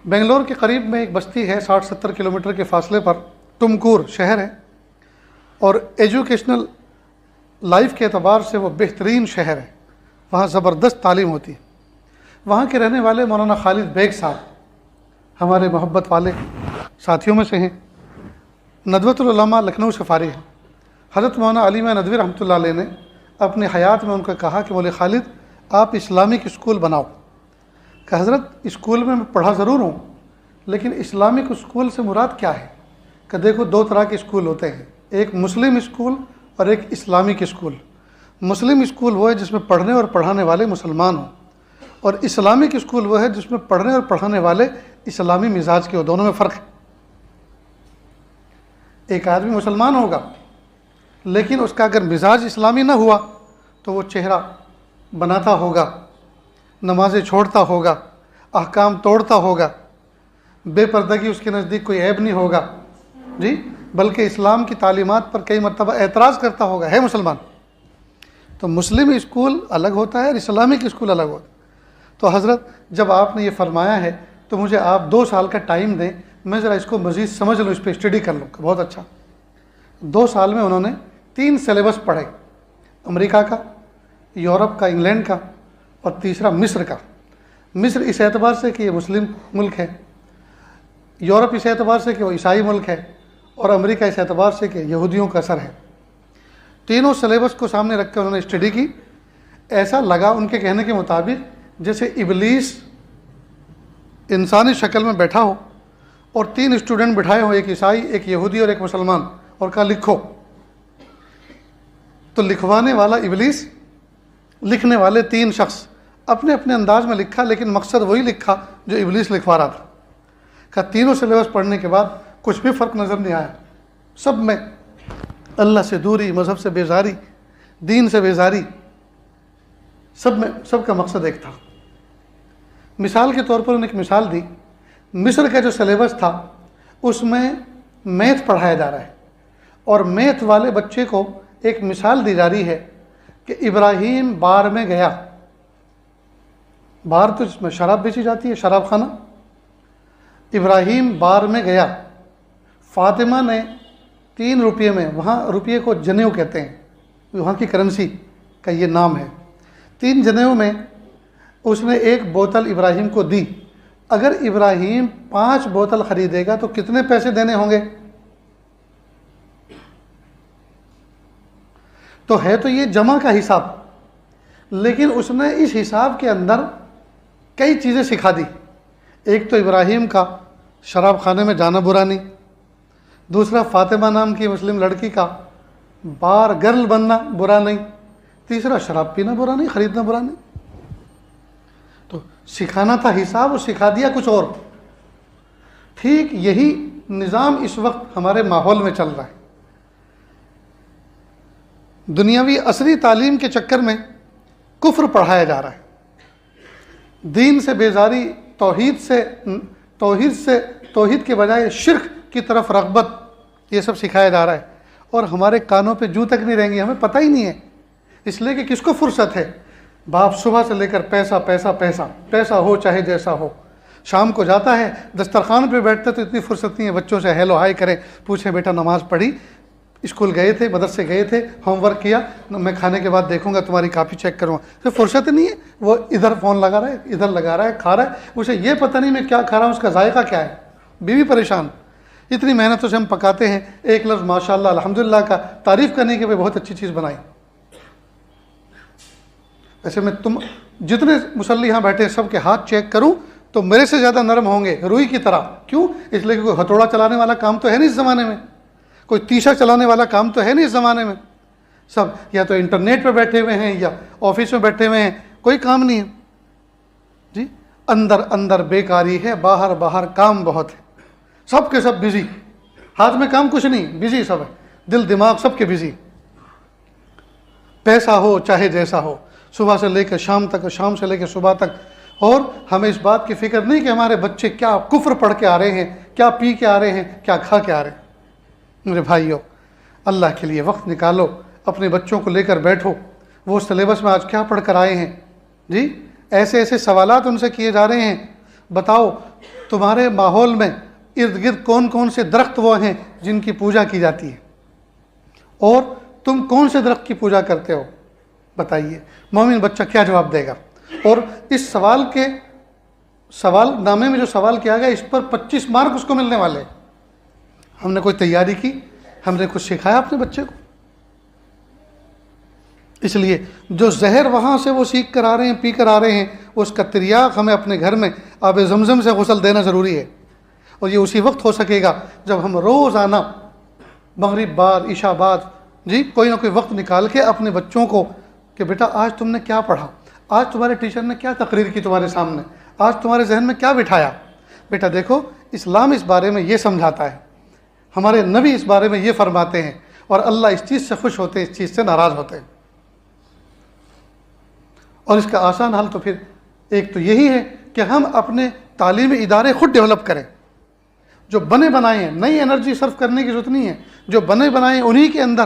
بنگلور کے قریب میں ایک بستی ہے 60-70 کلومیٹر کے فاصلے پر، ٹمکور شہر ہے، اور ایجوکیشنل لائف کے اعتبار سے وہ بہترین شہر ہے، وہاں زبردست تعلیم ہوتی ہے۔ وہاں کے رہنے والے مولانا خالد بیگ صاحب ہمارے محبت والے ساتھیوں میں سے ہیں، ندوۃ العلماء لکھنؤ سے فارغ ہیں۔ حضرت مولانا علی میاں ندوی رحمۃ اللہ علیہ نے اپنی حیات میں ان کو کہا کہ مولوی خالد آپ اسلامک اسکول بناؤ۔ کہ حضرت اسکول میں پڑھا ضرور ہوں، لیکن اسلامک اسکول سے مراد کیا ہے؟ کہ دیکھو دو طرح کے اسکول ہوتے ہیں، ایک مسلم اسکول اور ایک اسلامک اسکول۔ مسلم اسکول وہ ہے جس میں پڑھنے اور پڑھانے والے مسلمان ہوں، اور اسلامک اسکول وہ ہے جس میں پڑھنے اور پڑھانے والے اسلامی مزاج کے ہو۔ دونوں میں فرق ہے۔ ایک آدمی مسلمان ہوگا لیکن اس کا اگر مزاج اسلامی نہ ہوا تو وہ چہرہ بناتا ہوگا، نمازیں چھوڑتا ہوگا، احکام توڑتا ہوگا، بے پردگی اس کے نزدیک کوئی عیب نہیں ہوگا، جی، بلکہ اسلام کی تعلیمات پر کئی مرتبہ اعتراض کرتا ہوگا، ہے مسلمان۔ تو مسلم اسکول الگ ہوتا ہے اور اسلامک اسکول الگ ہوتا ہے۔ تو حضرت جب آپ نے یہ فرمایا ہے تو مجھے آپ 2 سال کا ٹائم دیں، میں ذرا اس کو مزید سمجھ لوں، اس پہ اسٹڈی کر لوں۔ بہت اچھا۔ 2 سال میں انہوں نے 3 سلیبس پڑھے، امریکہ کا، یورپ کا، انگلینڈ کا، اور تیسرا مصر کا۔ مصر اس اعتبار سے کہ یہ مسلم ملک ہے، یورپ اس اعتبار سے کہ وہ عیسائی ملک ہے، اور امریکہ اس اعتبار سے کہ یہودیوں کا اثر ہے۔ تینوں سلیبس کو سامنے رکھ کے انہوں نے اسٹڈی کی۔ ایسا لگا ان کے کہنے کے مطابق جیسے ابلیس انسانی شکل میں بیٹھا ہو اور 3 اسٹوڈنٹ بٹھائے ہوں، ایک عیسائی، ایک یہودی اور ایک مسلمان، اور کہا لکھو۔ تو لکھوانے والا ابلیس، لکھنے والے 3 شخص اپنے اپنے انداز میں لکھا، لیکن مقصد وہی لکھا جو ابلیس لکھوا رہا تھا۔ کہ تینوں سلیبس پڑھنے کے بعد کچھ بھی فرق نظر نہیں آیا، سب میں اللہ سے دوری، مذہب سے بیزاری، دین سے بیزاری، سب میں سب کا مقصد ایک تھا۔ مثال کے طور پر انہوں نے ایک مثال دی، مصر کا جو سلیبس تھا اس میں میتھ پڑھایا جا رہا ہے، اور میتھ والے بچے کو ایک مثال دی جا رہی ہے کہ ابراہیم بار میں گیا، بار تو جس میں شراب بیچی جاتی ہے، شراب خانہ، ابراہیم بار میں گیا، فاطمہ نے 3 روپے میں، وہاں روپے کو جنیو کہتے ہیں، وہاں کی کرنسی کا یہ نام ہے، 3 جنیو میں اس نے 1 بوتل ابراہیم کو دی۔ اگر ابراہیم 5 بوتل خریدے گا تو کتنے پیسے دینے ہوں گے؟ تو ہے تو یہ جمع کا حساب، لیکن اس نے اس حساب کے اندر کئی چیزیں سکھا دی۔ ایک تو ابراہیم کا شراب خانے میں جانا برا نہیں، دوسرا فاطمہ نام کی مسلم لڑکی کا بار گرل بننا برا نہیں، تیسرا شراب پینا برا نہیں، خریدنا برا نہیں۔ تو سکھانا تھا حساب اور سکھا دیا کچھ اور۔ ٹھیک یہی نظام اس وقت ہمارے ماحول میں چل رہا ہے۔ دنیاوی عصری تعلیم کے چکر میں کفر پڑھایا جا رہا ہے، دین سے بیزاری، توحید کے بجائے شرک کی طرف رغبت، یہ سب سکھایا جا رہا ہے، اور ہمارے کانوں پہ جوں تک نہیں رہیں گے، ہمیں پتہ ہی نہیں ہے، اس لیے کہ کس کو فرصت ہے؟ باپ صبح سے لے کر پیسہ پیسہ پیسہ، پیسہ ہو چاہے جیسا ہو، شام کو جاتا ہے دسترخوان پہ بیٹھتا تو اتنی فرصت نہیں ہے بچوں سے ہیلو ہائی کریں، پوچھیں بیٹا نماز پڑھی، اسکول گئے تھے، مدرسے گئے تھے، ہوم ورک کیا، میں کھانے کے بعد دیکھوں گا تمہاری کاپی چیک کروں گا، تو فرصت نہیں ہے۔ وہ ادھر فون لگا رہا ہے، ادھر لگا رہا ہے، کھا رہا ہے، اسے یہ پتہ نہیں میں کیا کھا رہا ہوں، اس کا ذائقہ کیا ہے، بیوی پریشان۔ اتنی محنتوں سے ہم پکاتے ہیں، ایک لفظ ماشاءاللہ الحمدللہ کا تعریف کرنے کے لیے بہت اچھی چیز بنائی۔ ایسے میں تم جتنے مصلی یہاں بیٹھے سب کے ہاتھ چیک کروں تو میرے سے زیادہ نرم ہوں گے، روئی کی طرح۔ کیوں؟ اس لیے کہ کوئی ہتھوڑا چلانے والا کام تو ہے نہیں اس زمانے میں، کوئی تیشا چلانے والا کام تو ہے نہیں اس زمانے میں، سب یا تو انٹرنیٹ پہ بیٹھے ہوئے ہیں یا آفس میں بیٹھے ہوئے ہیں، کوئی کام نہیں ہے جی۔ اندر اندر بیکاری ہے، باہر باہر کام بہت ہے، سب کے سب بزی، ہاتھ میں کام کچھ نہیں، بزی سب ہے، دل دماغ سب کے بزی، پیسہ ہو چاہے جیسا ہو، صبح سے لے کے شام تک، شام سے لے کے صبح تک۔ اور ہمیں اس بات کی فکر نہیں کہ ہمارے بچے کیا کفر پڑھ کے آ رہے ہیں، کیا پی کے آ رہے ہیں، کیا کھا کے آ رہے ہیں۔ میرے بھائیوں، اللہ کے لیے وقت نکالو، اپنے بچوں کو لے کر بیٹھو، وہ سلیبس میں آج کیا پڑھ کر آئے ہیں جی، ایسے ایسے سوالات ان سے کیے جا رہے ہیں، بتاؤ تمہارے ماحول میں ارد گرد کون کون سے درخت وہ ہیں جن کی پوجا کی جاتی ہے، اور تم کون سے درخت کی پوجا کرتے ہو؟ بتائیے مومن بچہ کیا جواب دے گا؟ اور اس سوال نامے میں جو سوال کیا گیا اس پر 25 مارک اس کو ملنے والے۔ ہم نے کوئی تیاری کی؟ ہم نے کچھ سکھایا اپنے بچے کو؟ اس لیے جو زہر وہاں سے وہ سیکھ کر آ رہے ہیں، پی کر آ رہے ہیں، اس کا تریاق ہمیں اپنے گھر میں آب زمزم سے غسل دینا ضروری ہے۔ اور یہ اسی وقت ہو سکے گا جب ہم روزانہ مغرب بعد عشاء بعد کوئی نہ کوئی وقت نکال کے اپنے بچوں کو کہ بیٹا آج تم نے کیا پڑھا، آج تمہارے ٹیچر نے کیا تقریر کی تمہارے سامنے، آج تمہارے ذہن میں کیا بٹھایا؟ بیٹا دیکھو اسلام اس بارے میں یہ سمجھاتا ہے، ہمارے نبی اس بارے میں یہ فرماتے ہیں، اور اللہ اس چیز سے خوش ہوتے ہیں، اس چیز سے ناراض ہوتے ہیں۔ اور اس کا آسان حل تو پھر ایک تو یہی ہے کہ ہم اپنے تعلیمی ادارے خود ڈیولپ کریں، جو بنے بنائے ہیں، نئی انرجی صرف کرنے کی ضرورت نہیں ہے، جو بنے بنائے ہیں انہی کے اندر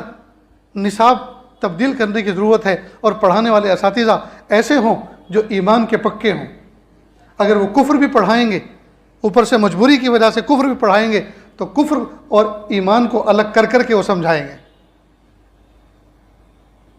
نصاب تبدیل کرنے کی ضرورت ہے، اور پڑھانے والے اساتذہ ایسے ہوں جو ایمان کے پکے ہوں۔ اگر وہ کفر بھی پڑھائیں گے، اوپر سے مجبوری کی وجہ سے کفر بھی پڑھائیں گے، تو کفر اور ایمان کو الگ کر کر کے وہ سمجھائیں گے۔